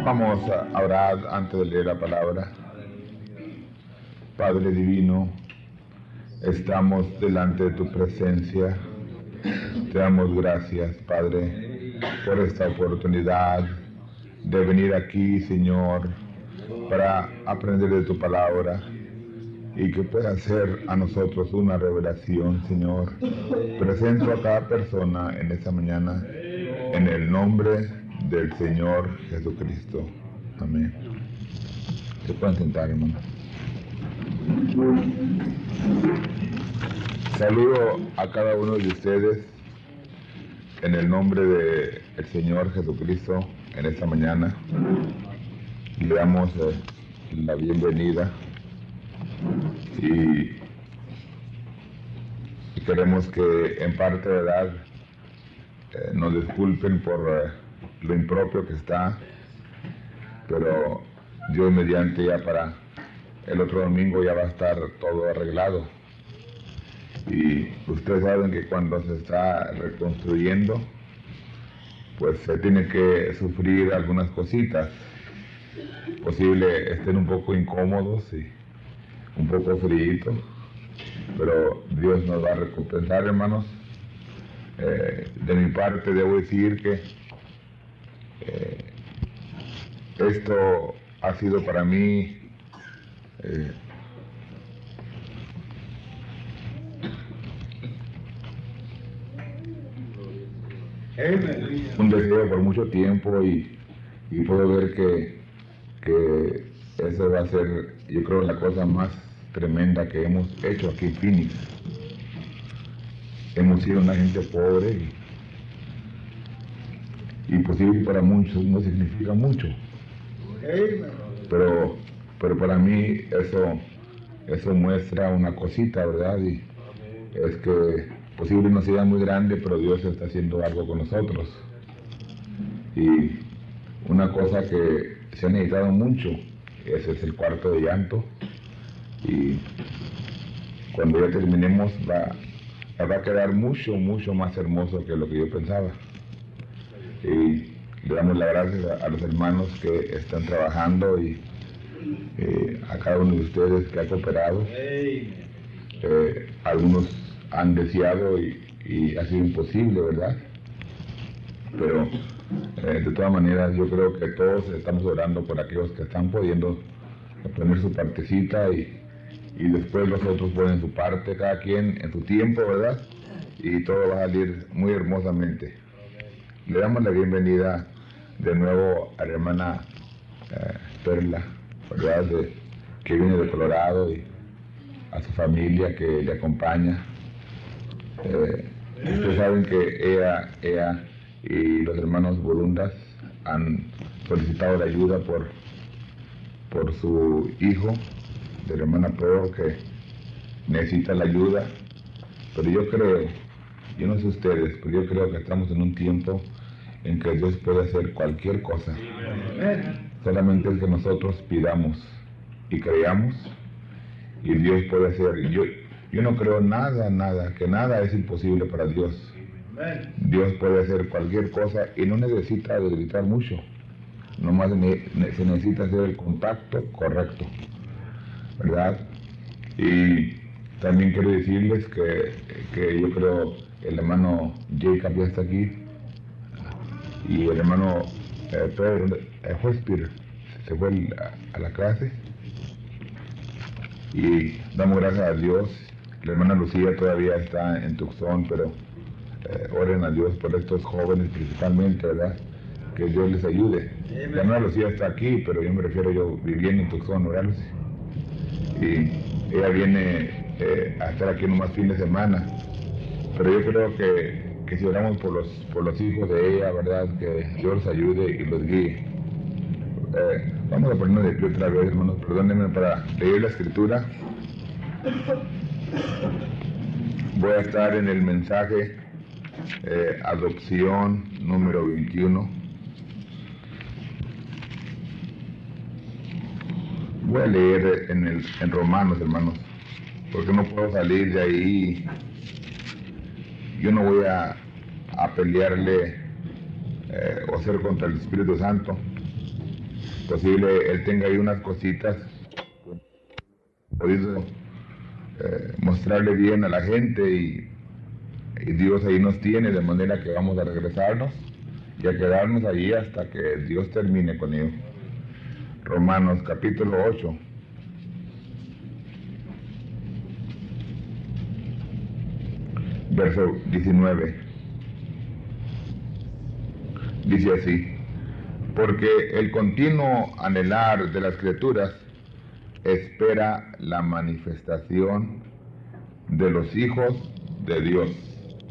Vamos a orar antes de leer la palabra. Padre Divino, estamos delante de tu presencia. Te damos gracias, Padre, por esta oportunidad de venir aquí, Señor, para aprender de tu palabra y que pueda ser a nosotros una revelación, Señor. Presento a cada persona en esta mañana en el nombre del Señor Jesucristo. Amén. Se pueden sentar, hermano. Saludo a cada uno de ustedes en el nombre del Señor Jesucristo en esta mañana. Le damos la bienvenida y queremos que en parte, ¿verdad?, nos disculpen por lo impropio que está, pero Dios mediante ya para el otro domingo ya va a estar todo arreglado. Y ustedes saben que cuando se está reconstruyendo, pues se tiene que sufrir algunas cositas. Posible estén un poco incómodos y un poco fríos, pero Dios nos va a recompensar, hermanos. De mi parte debo decir que esto ha sido para mí un deseo por mucho tiempo y puedo ver que eso va a ser, yo creo, la cosa más tremenda que hemos hecho aquí en Phoenix. Hemos sido una gente pobre y posible para muchos no significa mucho. Pero para mí eso muestra una cosita, ¿verdad? Y es que posible no sea muy grande, pero Dios está haciendo algo con nosotros. Y una cosa que se ha necesitado mucho, ese es el cuarto de llanto. Y cuando ya terminemos va a quedar mucho más hermoso que lo que yo pensaba. Y le damos las gracias a los hermanos que están trabajando y a cada uno de ustedes que ha cooperado. Algunos han deseado y ha sido imposible, ¿verdad? Pero de todas maneras yo creo que todos estamos orando por aquellos que están pudiendo poner su partecita y después los otros ponen su parte, cada quien en su tiempo, ¿verdad? Y todo va a salir muy hermosamente. Le damos la bienvenida de nuevo a la hermana Perla, ¿verdad?, que viene de Colorado, y a su familia que le acompaña. Ustedes saben que ella y los hermanos Burundas han solicitado la ayuda por su hijo, de la hermana Pedro, que necesita la ayuda. Pero yo creo, yo no sé ustedes, pero yo creo que estamos en un tiempo en que Dios puede hacer cualquier cosa. Solamente es que nosotros pidamos y creamos, y Dios puede hacer. Yo no creo que nada es imposible para Dios. Dios puede hacer cualquier cosa y no necesita de gritar mucho. Nomás se necesita hacer el contacto correcto, ¿verdad? Y también quiero decirles que yo creo el hermano Jacob ya está aquí, y el hermano Pedro Hospital se fue a la clase, y damos gracias a Dios. La hermana Lucía todavía está en Tucson, pero oren a Dios por estos jóvenes principalmente, ¿verdad? Que Dios les ayude. La hermana Lucía está aquí, pero yo me refiero yo viviendo en Tucson, ¿verdad, Lucía? Y ella viene a estar aquí nomás fin de semana, pero yo creo que si oramos por los hijos de ella, ¿verdad?, que Dios los ayude y los guíe. Vamos a ponernos de pie otra vez, hermanos, perdónenme, para leer la escritura. Voy a estar en el mensaje adopción número 21. Voy a leer en Romanos, hermanos, porque no puedo salir de ahí. Yo no voy a pelearle o ser contra el Espíritu Santo. posible él tenga ahí unas cositas, podido mostrarle bien a la gente y Dios ahí nos tiene, de manera que vamos a regresarnos y a quedarnos allí hasta que Dios termine con ello. Romanos capítulo 8. Verso 19. Dice así: porque el continuo anhelar de las criaturas espera la manifestación de los hijos de Dios.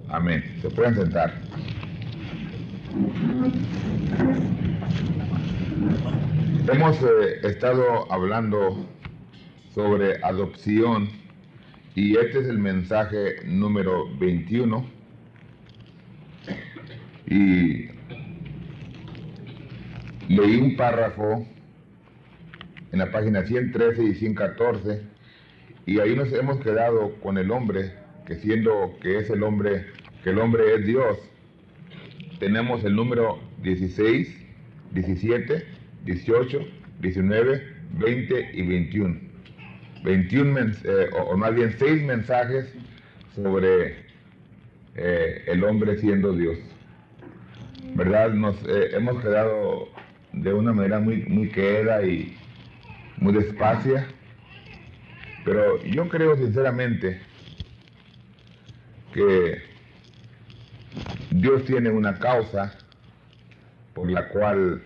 Amén. Se pueden sentar. Hemos estado hablando sobre adopción y este es el mensaje número 21 y leí un párrafo en la página 113 y 114 y ahí nos hemos quedado con el hombre, que siendo que es el hombre, que el hombre es Dios. Tenemos el número 16, 17, 18, 19, 20 y 21. 21 o más bien 6 mensajes sobre el hombre siendo Dios. ¿Verdad? Nos hemos quedado de una manera muy queda y muy despacia, pero yo creo sinceramente que Dios tiene una causa por la cual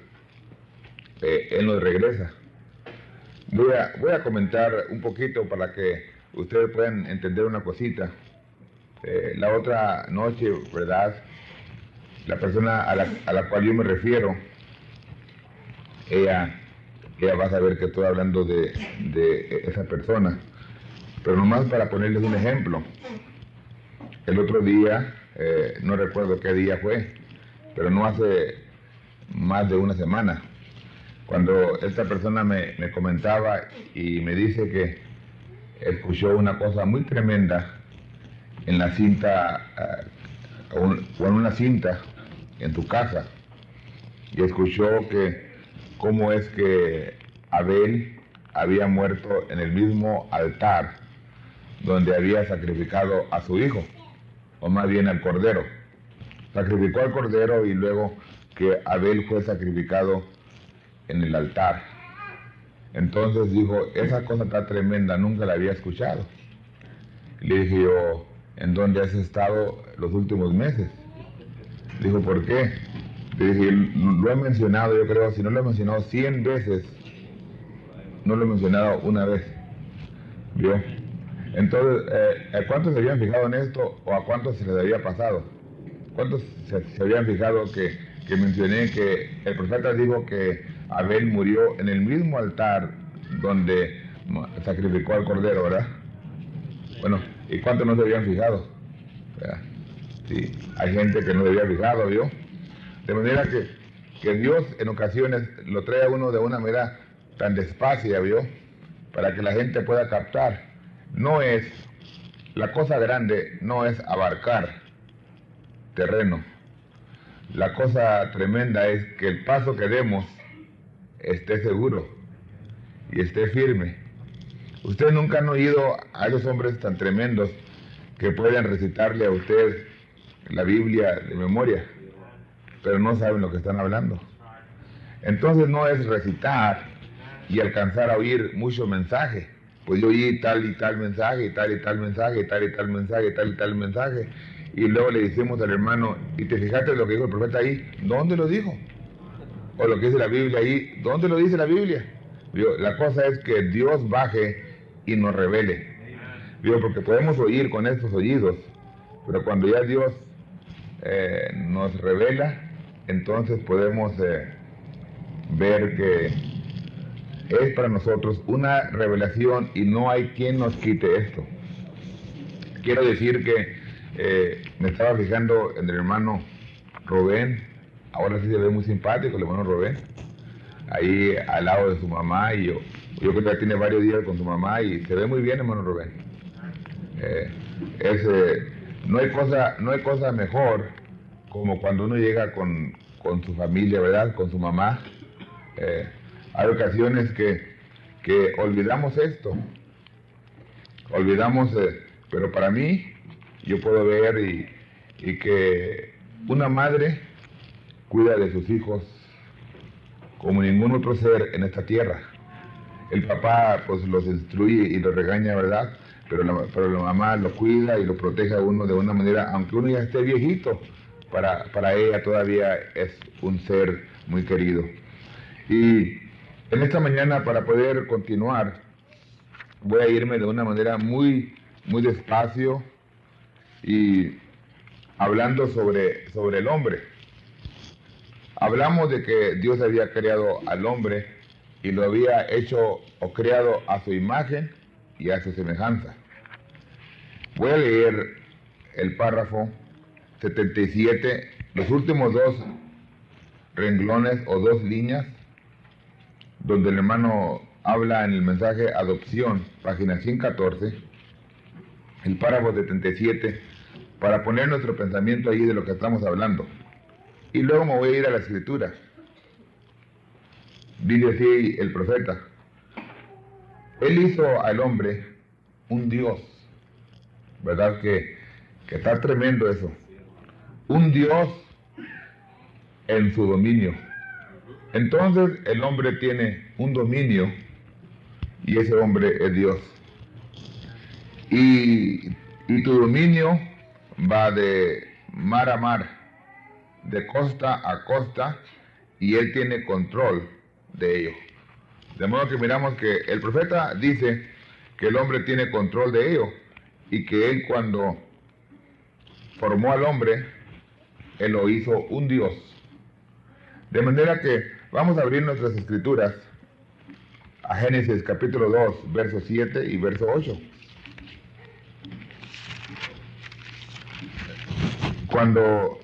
Él nos regresa. Voy a comentar un poquito para que ustedes puedan entender una cosita. La otra noche, ¿verdad? La persona a la cual yo me refiero, ella va a saber que estoy hablando de esa persona. Pero nomás para ponerles un ejemplo. El otro día, no recuerdo qué día fue, pero no hace más de una semana, cuando esta persona me comentaba y me dice que escuchó una cosa muy tremenda en la cinta, o en una cinta en tu casa, y escuchó que cómo es que Abel había muerto en el mismo altar donde había sacrificado a su hijo, o más bien al cordero. Sacrificó al cordero y luego que Abel fue sacrificado en el altar. Entonces dijo, esa cosa está tremenda, nunca la había escuchado. Le dije yo, ¿en dónde has estado los últimos meses? Dijo, ¿por qué? Le dije, lo he mencionado, yo creo, si no lo he mencionado 100 veces, no lo he mencionado una vez. ¿Vio? Entonces, ¿a cuántos se habían fijado en esto o a cuántos se les había pasado? ¿Cuántos se habían fijado que mencioné que el profeta dijo que Abel murió en el mismo altar donde sacrificó al cordero, ¿verdad? Bueno, ¿y cuántos no se habían fijado? ¿Verdad? Sí, hay gente que no se había fijado, ¿vio? De manera que Dios en ocasiones lo trae a uno de una manera tan despacia, ¿vio? Para que la gente pueda captar. La cosa grande no es abarcar terreno. La cosa tremenda es que el paso que demos esté seguro y esté firme. Ustedes nunca han oído a esos hombres tan tremendos que pueden recitarle a usted la Biblia de memoria, pero no saben lo que están hablando. Entonces no es recitar y alcanzar a oír mucho mensaje. Pues yo oí tal y tal mensaje, y tal y tal mensaje, y tal y tal mensaje, y tal y tal mensaje. Y luego le decimos al hermano, ¿y te fijaste lo que dijo el profeta ahí? ¿Dónde lo dijo? O lo que dice la Biblia ahí, ¿dónde lo dice la Biblia? ¿Vio? La cosa es que Dios baje y nos revele. ¿Vio? Porque podemos oír con estos oídos, pero cuando ya Dios nos revela, entonces podemos ver que es para nosotros una revelación y no hay quien nos quite esto. Quiero decir que me estaba fijando en el hermano Rubén, ahora sí se ve muy simpático el hermano Rubén, ahí al lado de su mamá, y yo creo que ya tiene varios días con su mamá y se ve muy bien, hermano Rubén. No hay cosa mejor como cuando uno llega con su familia, ¿verdad? Con su mamá. Hay ocasiones que olvidamos esto, olvidamos, pero para mí, yo puedo ver y que una madre cuida de sus hijos como ningún otro ser en esta tierra. El papá pues los instruye y los regaña, ¿verdad? Pero la mamá lo cuida y lo protege a uno de una manera, aunque uno ya esté viejito, para ella todavía es un ser muy querido. Y en esta mañana, para poder continuar, voy a irme de una manera muy despacio y hablando sobre el hombre. Hablamos de que Dios había creado al hombre y lo había hecho o creado a su imagen y a su semejanza. Voy a leer el párrafo 77, los últimos dos renglones o dos líneas, donde el hermano habla en el mensaje Adopción, página 114, el párrafo 77, para poner nuestro pensamiento allí de lo que estamos hablando. Y luego me voy a ir a la escritura. Dice así el profeta: Él hizo al hombre un Dios. ¿Verdad que está tremendo eso? Un Dios en su dominio. Entonces el hombre tiene un dominio y ese hombre es Dios. Y tu dominio va de mar a mar, de costa a costa, y él tiene control de ello. De modo que miramos que el profeta dice que el hombre tiene control de ello y que él, cuando formó al hombre, él lo hizo un Dios. De manera que vamos a abrir nuestras escrituras a Génesis capítulo 2, verso 7 y verso 8. Cuando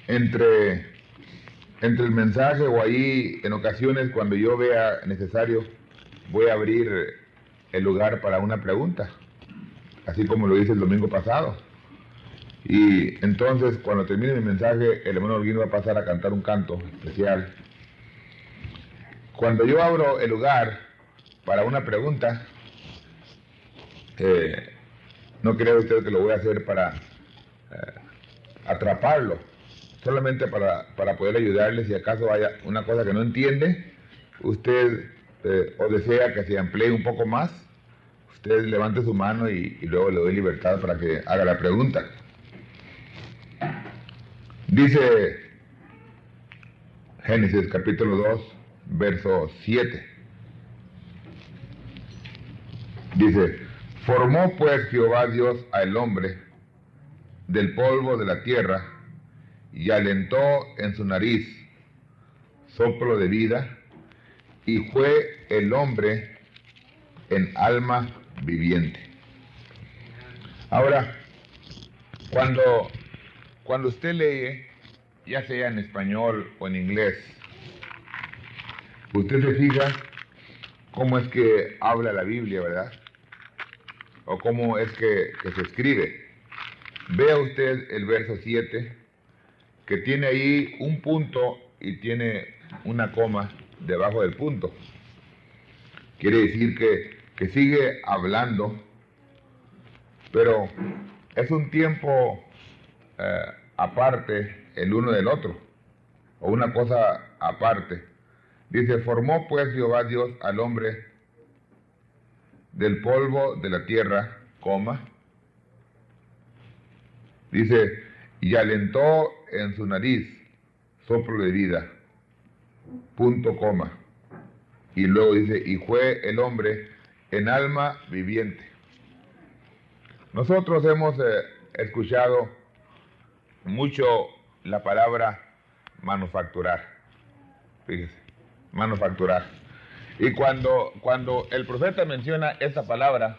entre el mensaje o ahí, en ocasiones, cuando yo vea necesario, voy a abrir el lugar para una pregunta, así como lo hice el domingo pasado. Y entonces, cuando termine mi mensaje, el hermano Holguín va a pasar a cantar un canto especial. Cuando yo abro el lugar para una pregunta, no crea usted que lo voy a hacer para atraparlo, solamente para poder ayudarle. Si acaso haya una cosa que no entiende, usted o desea que se amplíe un poco más, usted levante su mano y luego le doy libertad para que haga la pregunta. Dice Génesis capítulo 2, verso 7. Dice: Formó pues Jehová Dios al hombre del polvo de la tierra y alentó en su nariz soplo de vida, y fue el hombre en alma viviente. Ahora, cuando usted lee, ya sea en español o en inglés, usted se fija cómo es que habla la Biblia, ¿verdad? O cómo es que se escribe. Vea usted el verso 7, que tiene ahí un punto y tiene una coma debajo del punto. Quiere decir que sigue hablando, pero es un tiempo aparte el uno del otro, o una cosa aparte. Dice: Formó pues Jehová Dios al hombre del polvo de la tierra, coma. Dice: y alentó en su nariz soplo de vida, punto, coma. Y luego dice: y fue el hombre en alma viviente. Nosotros hemos escuchado mucho la palabra manufacturar. Fíjese, manufacturar. Y cuando el profeta menciona esa palabra,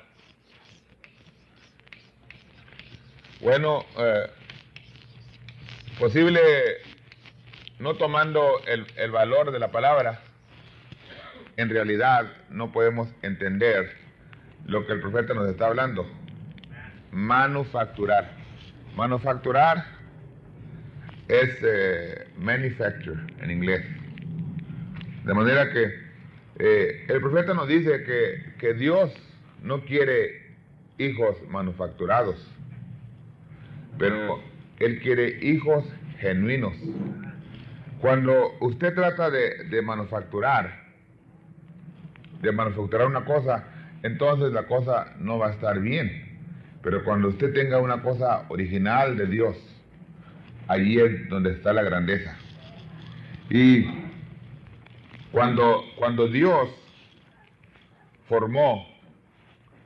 bueno, posible, no tomando el valor de la palabra, en realidad no podemos entender lo que el profeta nos está hablando. Manufacturar. Manufacturar es manufacture en inglés. De manera que el profeta nos dice que Dios no quiere hijos manufacturados, pero Él quiere hijos genuinos. Cuando usted trata de manufacturar una cosa, entonces la cosa no va a estar bien. Pero cuando usted tenga una cosa original de Dios, allí es donde está la grandeza. Y cuando Dios formó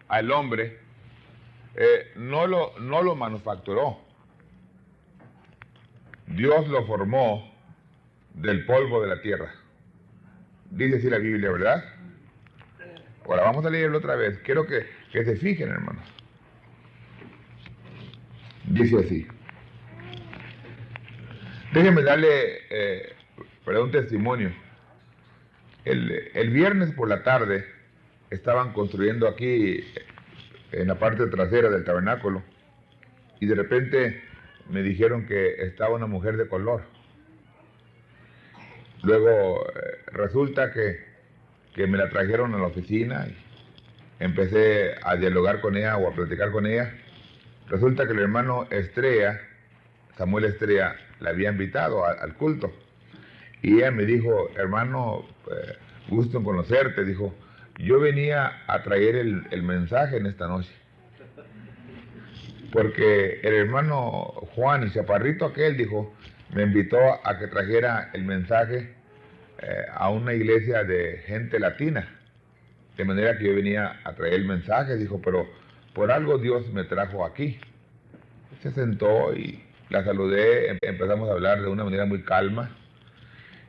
al hombre, no lo manufacturó. Dios lo formó del polvo de la tierra. Dice así la Biblia, ¿verdad? Ahora vamos a leerlo otra vez. Quiero que se fijen, hermanos. Dice así. Déjenme darle un testimonio. El viernes por la tarde estaban construyendo aquí en la parte trasera del tabernáculo y de repente me dijeron que estaba una mujer de color. Luego resulta que me la trajeron a la oficina y empecé a dialogar con ella o a platicar con ella. Resulta que el hermano Estrella, Samuel Estrella, la había invitado al culto. Y ella me dijo, hermano, gusto en conocerte. Dijo, yo venía a traer el mensaje en esta noche. Porque el hermano Juan, el chaparrito aquel, dijo, me invitó a que trajera el mensaje a una iglesia de gente latina. De manera que yo venía a traer el mensaje, dijo, pero por algo Dios me trajo aquí. Se sentó y la saludé, empezamos a hablar de una manera muy calma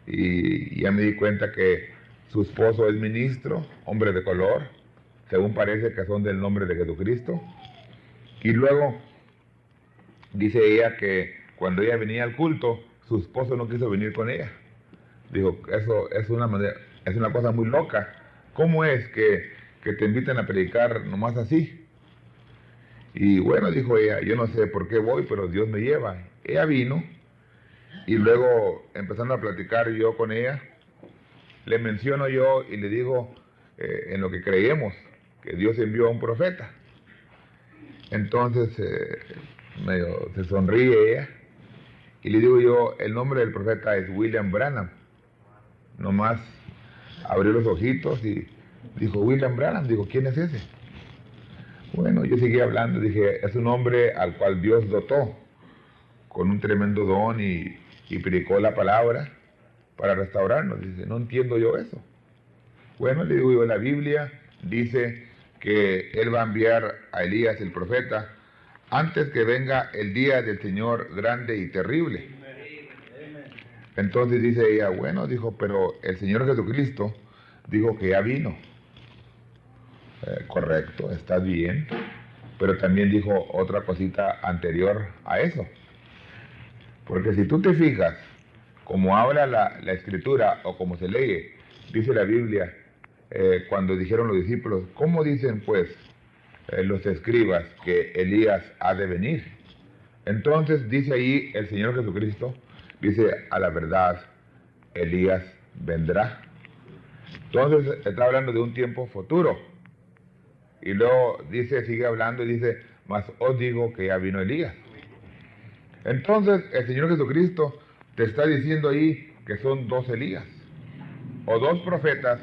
y ya me di cuenta que su esposo es ministro, hombre de color, según parece que son del nombre de Jesucristo. Y luego dice ella que cuando ella venía al culto, su esposo no quiso venir con ella. Dijo, eso es una cosa muy loca. ¿Cómo es que te invitan a predicar nomás así? Y bueno, dijo ella, yo no sé por qué voy, pero Dios me lleva. Ella vino y luego empezando a platicar yo con ella, le menciono yo y le digo en lo que creemos, que Dios envió a un profeta. Entonces medio se sonríe ella y le digo yo, el nombre del profeta es William Branham. Nomás abrió los ojitos y dijo, William Branham. Digo, ¿quién es ese? Bueno, yo seguí hablando, dije, es un hombre al cual Dios dotó con un tremendo don y predicó la palabra para restaurarnos. Dice, no entiendo yo eso. Bueno, le digo yo, la Biblia dice que Él va a enviar a Elías el profeta antes que venga el día del Señor grande y terrible. Entonces dice ella, bueno, dijo, pero el Señor Jesucristo dijo que ya vino. Correcto, está bien, pero también dijo otra cosita anterior a eso. Porque si tú te fijas, como habla la Escritura o como se lee, dice la Biblia, cuando dijeron los discípulos, ¿cómo dicen pues los escribas que Elías ha de venir? Entonces dice ahí el Señor Jesucristo, dice, a la verdad, Elías vendrá. Entonces está hablando de un tiempo futuro. Y luego dice, sigue hablando y dice, mas os digo que ya vino Elías. Entonces el Señor Jesucristo te está diciendo ahí que son dos Elías, o dos profetas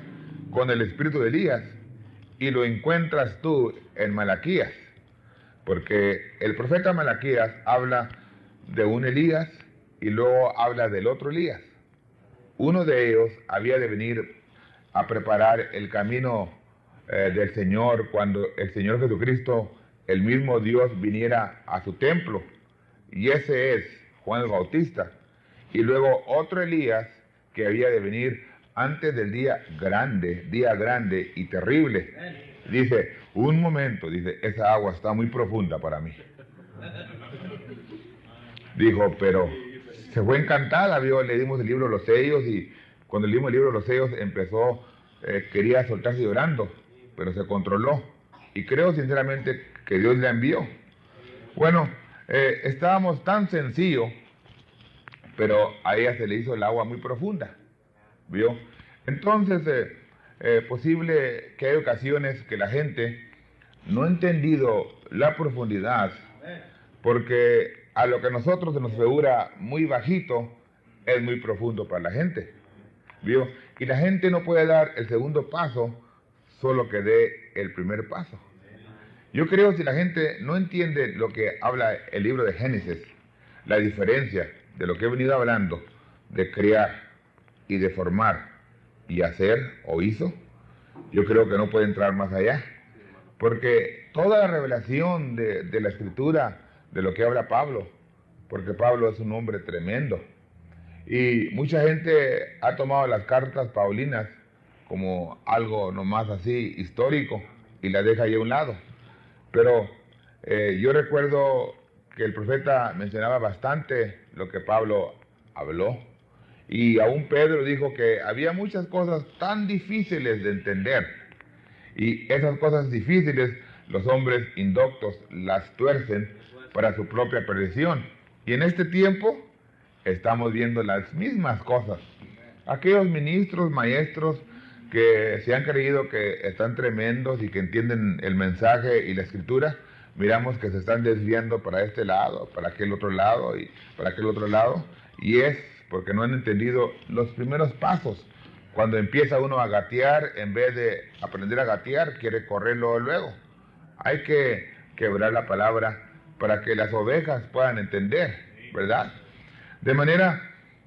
con el espíritu de Elías, y lo encuentras tú en Malaquías, porque el profeta Malaquías habla de un Elías y luego habla del otro Elías. Uno de ellos había de venir a preparar el camino del Señor cuando el Señor Jesucristo, el mismo Dios, viniera a su templo, y ese es Juan el Bautista. Y luego otro Elías que había de venir antes del día grande y terrible. Dice, un momento, dice, esa agua está muy profunda para mí. Dijo, pero se fue encantada, le dimos el libro de los sellos, y cuando le dimos el libro de los sellos empezó, quería soltarse llorando, pero se controló, y creo sinceramente que Dios la envió. Bueno, estábamos tan sencillo, pero a ella se le hizo el agua muy profunda, ¿vio? Entonces, posible que hay ocasiones que la gente no ha entendido la profundidad, porque a lo que a nosotros se nos figura muy bajito, es muy profundo para la gente, ¿vio? Y la gente no puede dar el segundo paso, solo que dé el primer paso. Yo creo que si la gente no entiende lo que habla el libro de Génesis, la diferencia de lo que he venido hablando, de crear y de formar y hacer o hizo, yo creo que no puede entrar más allá. Porque toda la revelación de la Escritura, de lo que habla Pablo, porque Pablo es un hombre tremendo, y mucha gente ha tomado las cartas paulinas como algo nomás así histórico y la deja ahí a un lado. Pero yo recuerdo que el profeta mencionaba bastante lo que Pablo habló, y aún Pedro dijo que había muchas cosas tan difíciles de entender, y esas cosas difíciles los hombres indoctos las tuercen para su propia perdición. Y en este tiempo estamos viendo las mismas cosas. Aquellos ministros, maestros que se han creído que están tremendos y que entienden el mensaje y la escritura, miramos que se están desviando para este lado, para aquel otro lado y para aquel otro lado, y es porque no han entendido los primeros pasos. Cuando empieza uno a gatear, en vez de aprender a gatear, quiere correrlo luego. Hay que quebrar la palabra para que las ovejas puedan entender, ¿verdad? De manera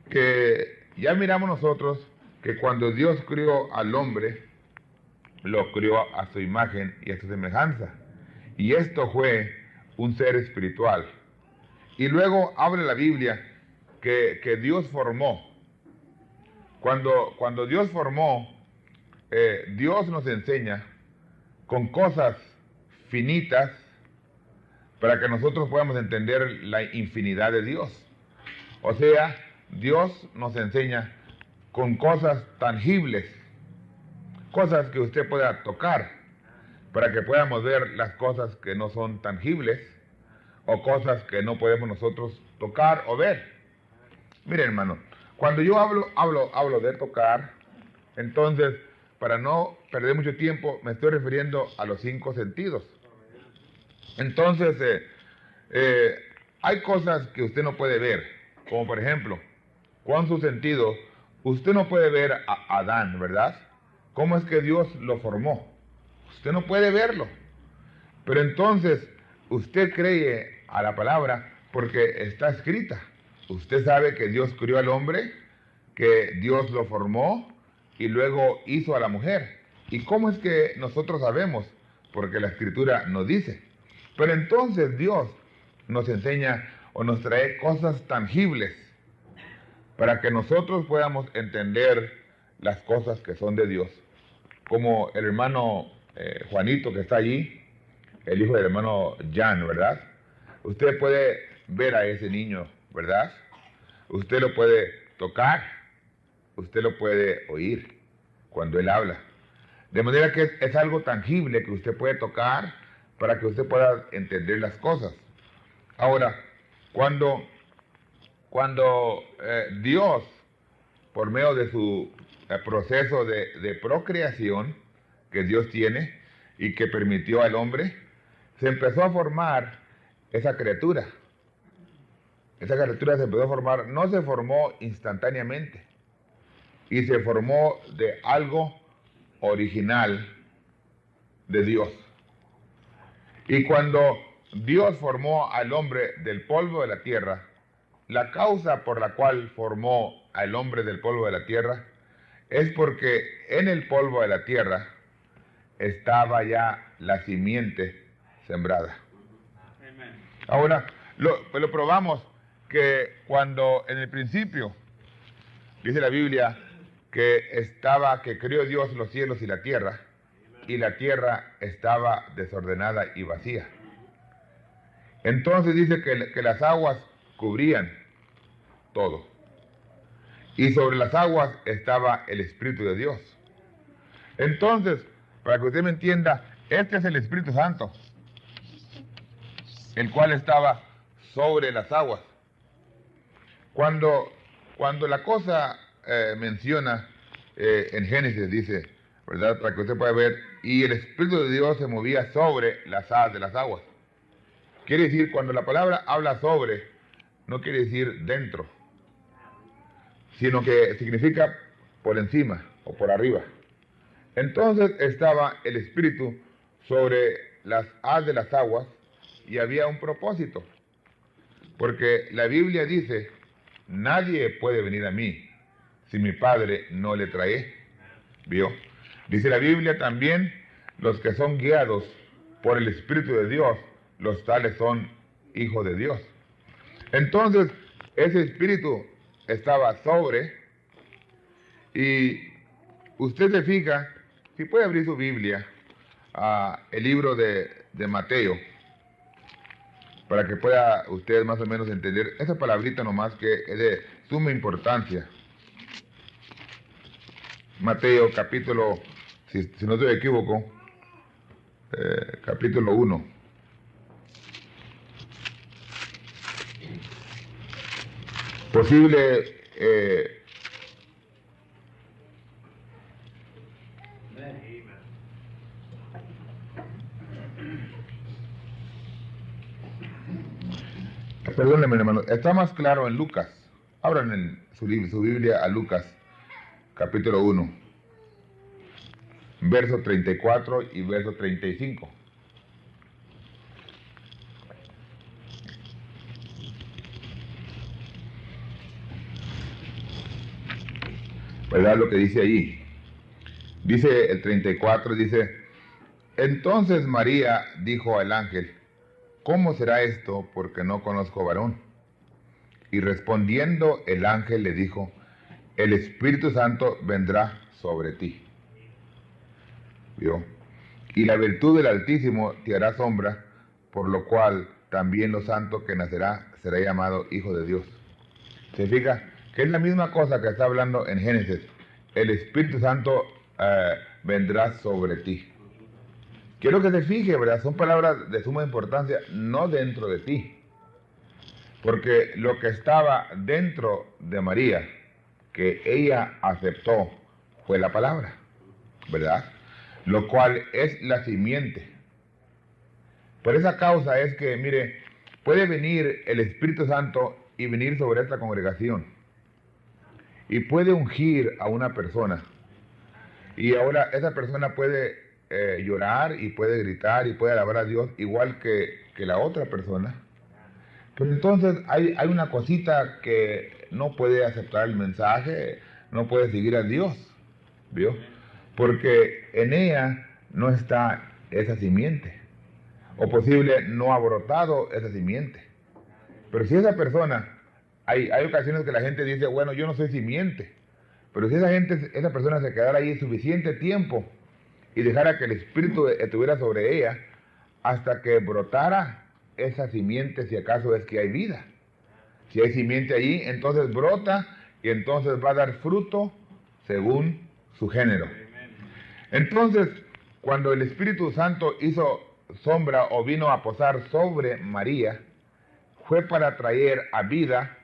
que ya miramos nosotros que cuando Dios crió al hombre, lo crió a su imagen y a su semejanza. Y esto fue un ser espiritual. Y luego habla la Biblia que Dios formó. Cuando Dios formó, Dios nos enseña con cosas finitas para que nosotros podamos entender la infinidad de Dios. O sea, Dios nos enseña con cosas tangibles, cosas que usted pueda tocar, para que podamos ver las cosas que no son tangibles, o cosas que no podemos nosotros tocar o ver. Miren, hermano, cuando yo hablo de tocar, entonces, para no perder mucho tiempo, me estoy refiriendo a los 5 sentidos. Entonces, hay cosas que usted no puede ver, como por ejemplo, con su sentido, usted no puede ver a Adán, ¿verdad? ¿Cómo es que Dios lo formó? Usted no puede verlo. Pero entonces, usted cree a la palabra porque está escrita. Usted sabe que Dios crió al hombre, que Dios lo formó y luego hizo a la mujer. ¿Y cómo es que nosotros sabemos? Porque la escritura nos dice. Pero entonces Dios nos enseña o nos trae cosas tangibles para que nosotros podamos entender las cosas que son de Dios. Como el hermano Juanito que está allí, el hijo del hermano Jan, ¿verdad? Usted puede ver a ese niño, ¿verdad? Usted lo puede tocar, usted lo puede oír cuando él habla. De manera que es algo tangible que usted puede tocar para que usted pueda entender las cosas. Ahora, cuando Dios, por medio de su proceso de procreación que Dios tiene y que permitió al hombre, se empezó a formar esa criatura. Esa criatura se empezó a formar, no se formó instantáneamente, y se formó de algo original de Dios. Y cuando Dios formó al hombre del polvo de la tierra, la causa por la cual formó al hombre del polvo de la tierra es porque en el polvo de la tierra estaba ya la simiente sembrada. Ahora, lo probamos que cuando en el principio, dice la Biblia, que creó Dios los cielos y la tierra estaba desordenada y vacía. Entonces dice que las aguas cubrían todo. Y sobre las aguas estaba el Espíritu de Dios. Entonces, para que usted me entienda, este es el Espíritu Santo, el cual estaba sobre las aguas. Cuando la cosa menciona en Génesis dice, ¿verdad? Para que usted pueda ver, y el Espíritu de Dios se movía sobre las hadas de las aguas. Quiere decir, cuando la palabra habla sobre, no quiere decir dentro, sino que significa por encima o por arriba. Entonces estaba el Espíritu sobre las hadas de las aguas y había un propósito. Porque la Biblia dice, nadie puede venir a mí si mi Padre no le trae. ¿Vio? Dice la Biblia también, los que son guiados por el Espíritu de Dios, los tales son hijos de Dios. Entonces, ese Espíritu estaba sobre, y usted se fija, si puede abrir su Biblia, el libro de Mateo, para que pueda usted más o menos entender esa palabrita nomás que es de suma importancia. Mateo capítulo, si no estoy equivoco, capítulo 1. Posible perdónenme, hermano, está más claro en Lucas. Abran en su Biblia a Lucas, capítulo 1, verso 34 y verso 35. ¿Verdad lo que dice allí? Dice el 34, dice, entonces María dijo al ángel, ¿cómo será esto porque no conozco varón? Y respondiendo el ángel le dijo, el Espíritu Santo vendrá sobre ti. ¿Vio? Y la virtud del Altísimo te hará sombra, por lo cual también lo santo que nacerá será llamado Hijo de Dios. ¿Se fija? Que es la misma cosa que está hablando en Génesis. El Espíritu Santo vendrá sobre ti. Quiero que se fije, ¿verdad? Son palabras de suma importancia, no dentro de ti. Porque lo que estaba dentro de María, que ella aceptó, fue la palabra, ¿verdad? Lo cual es la simiente. Por esa causa es que, mire, puede venir el Espíritu Santo y venir sobre esta congregación. Y puede ungir a una persona. Y ahora esa persona puede llorar y puede gritar y puede alabar a Dios igual que la otra persona. Pero entonces hay una cosita que no puede aceptar el mensaje, no puede seguir a Dios, ¿vio? Porque en ella no está esa simiente. O posible no ha brotado esa simiente. Pero si esa persona, hay ocasiones que la gente dice, bueno, yo no soy simiente. Pero si esa persona se quedara ahí suficiente tiempo y dejara que el Espíritu estuviera sobre ella hasta que brotara esa simiente, si acaso es que hay vida. Si hay simiente allí, entonces brota y entonces va a dar fruto según su género. Entonces, cuando el Espíritu Santo hizo sombra o vino a posar sobre María, fue para traer a vida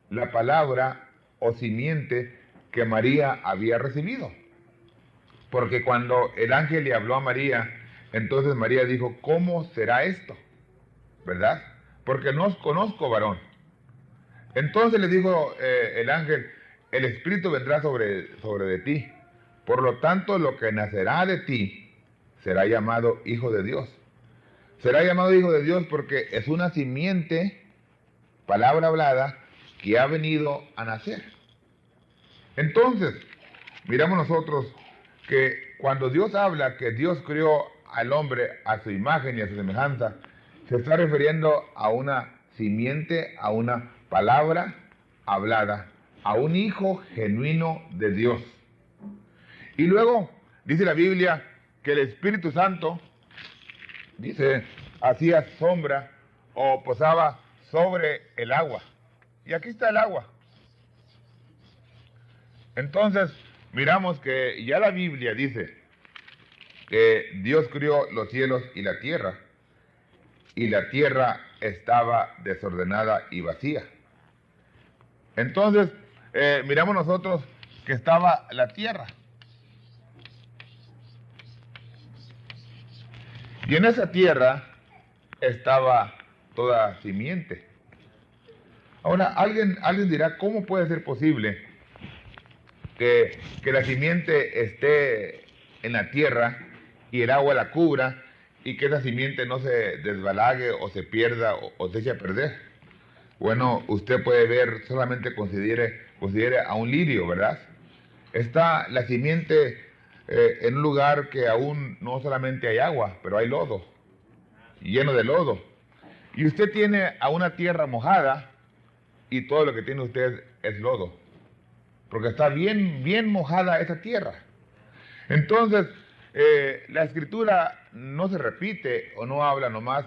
la palabra o simiente que María había recibido. Porque cuando el ángel le habló a María, entonces María dijo, ¿cómo será esto? ¿Verdad? Porque no os conozco varón. Entonces le dijo el ángel, el Espíritu vendrá sobre de ti. Por lo tanto, lo que nacerá de ti será llamado Hijo de Dios. Será llamado Hijo de Dios porque es una simiente, palabra hablada, que ha venido a nacer. Entonces, miramos nosotros que cuando Dios habla que Dios creó al hombre a su imagen y a su semejanza, se está refiriendo a una simiente, a una palabra hablada, a un hijo genuino de Dios. Y luego dice la Biblia que el Espíritu Santo, dice, hacía sombra o posaba sobre el agua. Y aquí está el agua. Entonces, miramos que ya la Biblia dice que Dios crió los cielos y la tierra estaba desordenada y vacía. Entonces, miramos nosotros que estaba la tierra. Y en esa tierra estaba toda simiente. Ahora, alguien dirá, ¿cómo puede ser posible que la simiente esté en la tierra y el agua la cubra y que esa simiente no se desbalague o se pierda o se eche a perder? Bueno, usted puede ver, solamente considere a un lirio, ¿verdad? Está la simiente en un lugar que aún no solamente hay agua, pero hay lodo, lleno de lodo. Y usted tiene a una tierra mojada y todo lo que tiene usted es lodo, porque está bien mojada esa tierra. Entonces, la escritura no se repite o no habla nomás,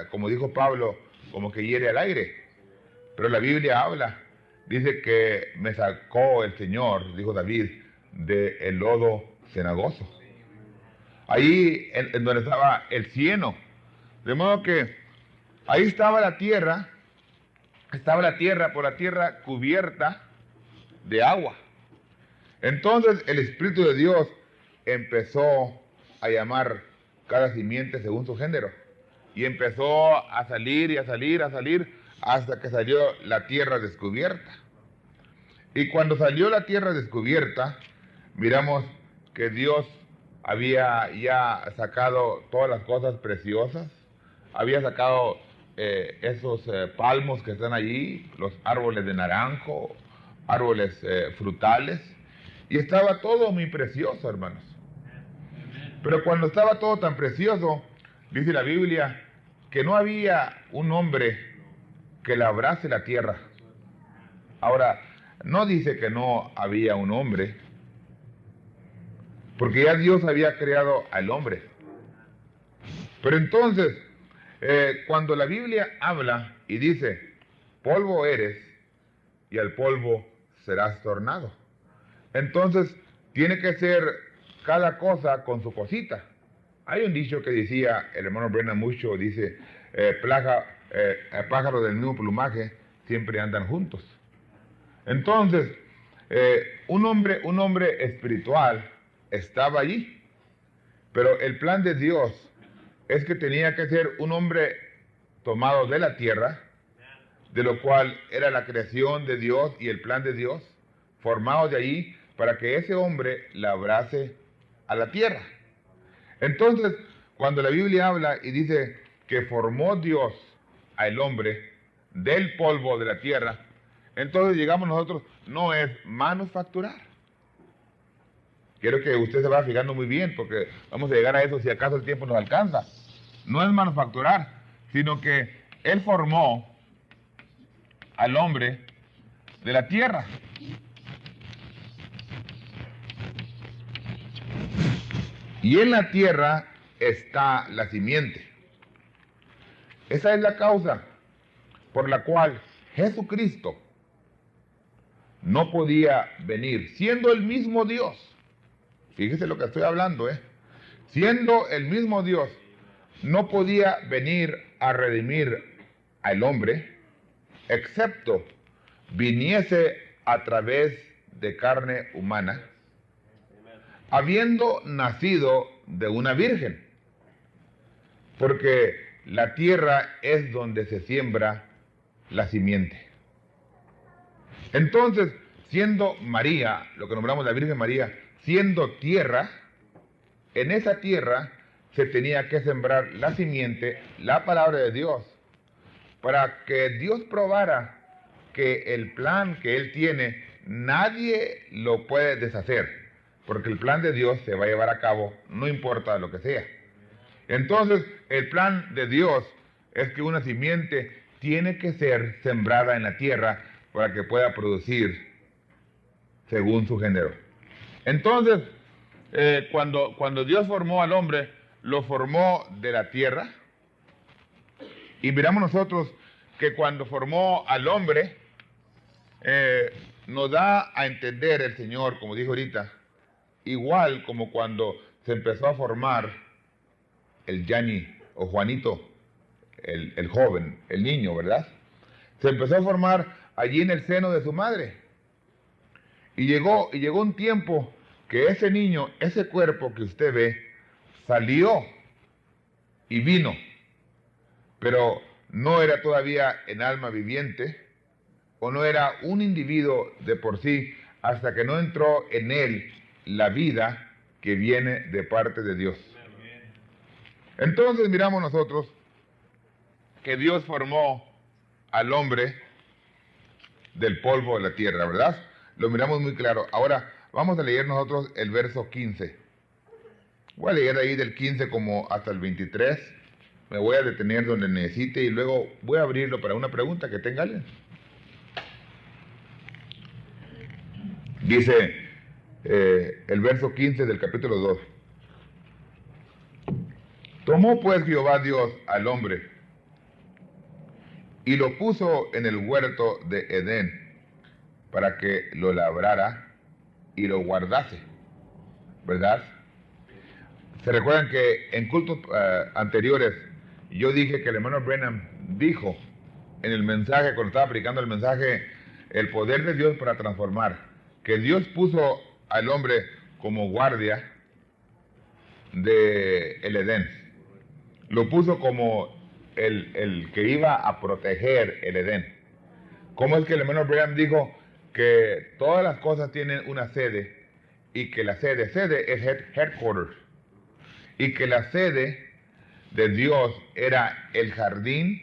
como dijo Pablo, como que hiere al aire, pero la Biblia habla. Dice que me sacó el Señor, dijo David, del lodo cenagoso. Ahí en donde estaba el cieno. De modo que ahí estaba la tierra por la tierra cubierta de agua. Entonces el Espíritu de Dios empezó a llamar cada simiente según su género. Y empezó a salir y a salir, hasta que salió la tierra descubierta. Y cuando salió la tierra descubierta, miramos que Dios había ya sacado todas las cosas preciosas, había sacado esos palmos que están allí, los árboles de naranjo, árboles frutales, y estaba todo muy precioso, hermanos. Pero cuando estaba todo tan precioso, dice la Biblia, que no había un hombre que labrase la tierra. Ahora, no dice que no había un hombre, porque ya Dios había creado al hombre. Pero entonces, cuando la Biblia habla y dice, polvo eres y al polvo serás tornado, entonces tiene que ser cada cosa con su cosita. Hay un dicho que decía el hermano Brennan mucho, dice, pájaros del mismo plumaje siempre andan juntos. Entonces, un hombre espiritual estaba allí, pero el plan de Dios es que tenía que ser un hombre tomado de la tierra, de lo cual era la creación de Dios y el plan de Dios, formado de ahí para que ese hombre labrase a la tierra. Entonces, cuando la Biblia habla y dice que formó Dios al hombre del polvo de la tierra, entonces llegamos nosotros, no es manufacturar. Quiero que usted se vaya fijando muy bien, porque vamos a llegar a eso si acaso el tiempo nos alcanza. No es manufacturar, sino que Él formó al hombre de la tierra. Y en la tierra está la simiente. Esa es la causa por la cual Jesucristo no podía venir, siendo el mismo Dios. Fíjese lo que estoy hablando, siendo el mismo Dios, no podía venir a redimir al hombre, excepto viniese a través de carne humana, habiendo nacido de una virgen, porque la tierra es donde se siembra la simiente. Entonces, siendo María, lo que nombramos la Virgen María, siendo tierra, en esa tierra se tenía que sembrar la simiente, la palabra de Dios, para que Dios probara que el plan que Él tiene, nadie lo puede deshacer, porque el plan de Dios se va a llevar a cabo, no importa lo que sea. Entonces, el plan de Dios es que una simiente tiene que ser sembrada en la tierra para que pueda producir según su género. Entonces, cuando Dios formó al hombre, lo formó de la tierra. Y miramos nosotros que cuando formó al hombre, nos da a entender el Señor, como dijo ahorita, igual como cuando se empezó a formar el Yani o Juanito, el joven, el niño, ¿verdad? Se empezó a formar allí en el seno de su madre. Y llegó un tiempo que ese niño, ese cuerpo que usted ve, salió y vino, pero no era todavía en alma viviente, o no era un individuo de por sí, hasta que no entró en él la vida que viene de parte de Dios. Entonces miramos nosotros que Dios formó al hombre del polvo de la tierra, ¿verdad? Lo miramos muy claro. Ahora vamos a leer nosotros el verso 15. Voy a leer ahí del 15 como hasta el 23. Me voy a detener donde necesite y luego voy a abrirlo para una pregunta que tenga alguien. Dice el verso 15 del capítulo 2. Tomó pues Jehová Dios al hombre y lo puso en el huerto de Edén para que lo labrara y lo guardase, ¿verdad? Se recuerdan que en cultos anteriores yo dije que el hermano Branham dijo en el mensaje, cuando estaba predicando el mensaje, el poder de Dios para transformar, que Dios puso al hombre como guardia de el Edén. Lo puso como el que iba a proteger el Edén. ¿Cómo es que el hermano Branham dijo que todas las cosas tienen una sede y que la sede es headquarters? Y que la sede de Dios era el jardín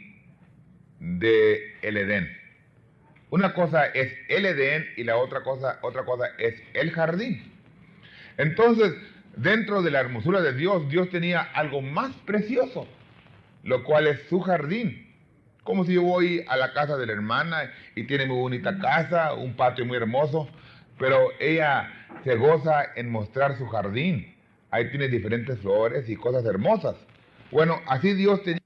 de el Edén. Una cosa es el Edén y la otra cosa es el jardín. Entonces, dentro de la hermosura de Dios, Dios tenía algo más precioso, lo cual es su jardín. Como si yo voy a la casa de la hermana y tiene muy bonita casa, un patio muy hermoso, pero ella se goza en mostrar su jardín. Ahí tiene diferentes flores y cosas hermosas. Bueno, así Dios tenía